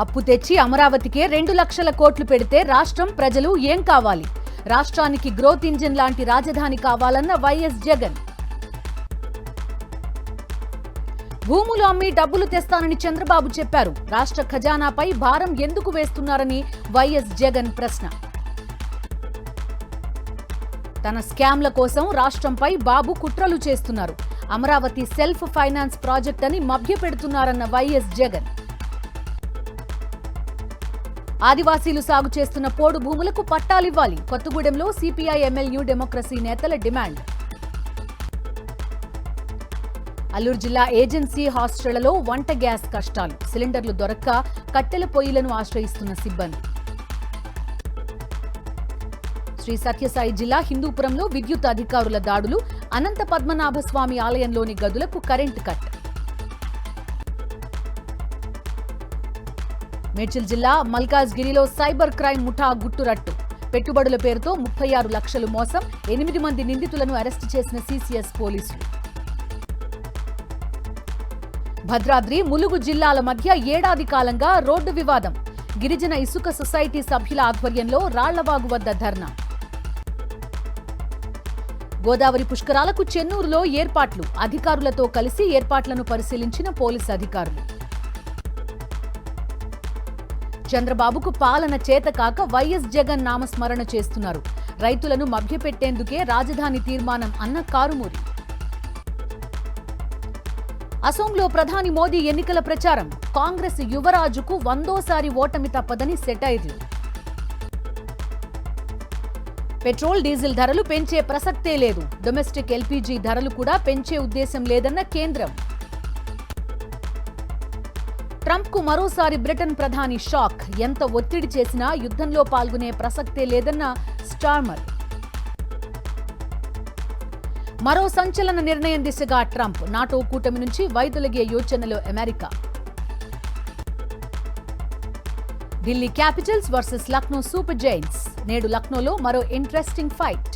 అప్పు తెచ్చి అమరావతికే 2 లక్షల కోట్లు పెడితే రాష్ట్రం ప్రజలు ఏం కావాలి? రాష్ట్రానికి గ్రోత్ ఇంజిన్ లాంటి రాజధాని కావాలన్న వైఎస్ జగన్. భూములు అమ్మి డబ్బులు తెస్తానని చంద్రబాబు చెప్పారు. రాష్ట్ర ఖజానాపై భారం ఎందుకు వేస్తున్నారని వైఎస్ జగన్ ప్రశ్న. తన స్కామ్ల కోసం రాష్ట్రంపై బాబు కుట్రలు చేస్తున్నారు. అమరావతి సెల్ఫ్ ఫైనాన్స్ ప్రాజెక్ట్ అని మభ్యపెడుతున్నారన్న వైఎస్ జగన్. ఆదివాసీలు సాగు చేస్తున్న పోడు భూములకు పట్టాలివ్వాలి. కొత్తగూడెంలో సిపిఐ ఎమ్మెల్యూ డెమోక్రసీ నేతల డిమాండ్. అల్లూరు జిల్లా ఏజెన్సీ హాస్టళ్లలో వంట గ్యాస్ కష్టాలు. సిలిండర్లు దొరక్క కట్టెల పొయ్యిలను ఆశ్రయిస్తున్న సిబ్బంది. శ్రీ సత్యసాయి జిల్లా హిందూపురంలో విద్యుత్ అధికారుల దాడులు. అనంత పద్మనాభస్వామి ఆలయంలోని గదులకు కరెంటు కట్. మేడ్చల్ జిల్లా మల్కాజ్గిరిలో సైబర్ క్రైమ్ ముఠా గుట్టురట్టు. పెట్టుబడుల పేరుతో 36 లక్షలు మోసం. 8 మంది నిందితులను అరెస్టు చేసిన సిసిఎస్ పోలీసులు. భద్రాద్రి, ములుగు జిల్లాల మధ్య ఏడాది కాలంగా రోడ్డు వివాదం. గిరిజన ఇసుక సొసైటీ సభ్యుల ఆధ్వర్యంలో రాళ్లవాగు వద్ద ధర్నా. గోదావరి పుష్కరాలకు చెన్నూరులో ఏర్పాట్లు. అధికారులతో కలిసి ఏర్పాట్లను పరిశీలించిన పోలీసు అధికారులు. చంద్రబాబుకు పాలన చేతకాక వైఎస్ జగన్ నామస్మరణ చేస్తున్నారు. రైతులను మభ్యపెట్టేందుకే రాజధాని తీర్మానం అన్న కారుమూరి. అసోంలో ప్రధాని మోదీ ఎన్నికల ప్రచారం. కాంగ్రెస్ యువరాజుకు 100వ ఓటమి తప్పదని సెటైర్లు. పెట్రోల్, డీజిల్ ధరలు పెంచే ప్రసక్తే లేదు. డొమెస్టిక్ ఎల్పీజీ ధరలు కూడా పెంచే ఉద్దేశం లేదన్న కేంద్రం. ట్రంప్కు మరోసారి బ్రిటన్ ప్రధాని షాక్. ఎంత ఒత్తిడి చేసినా యుద్ధంలో పాల్గొనే ప్రసక్తే లేదన్న స్టార్మర్. మరో సంచలన నిర్ణయం దిశగా ట్రంప్. నాటో కూటమి నుంచి వైదొలిగే యోచనలో America. Delhi Capitals versus Lucknow super Giants. నేడు లక్నోలో మరో ఇంట్రెస్టింగ్ ఫైట్.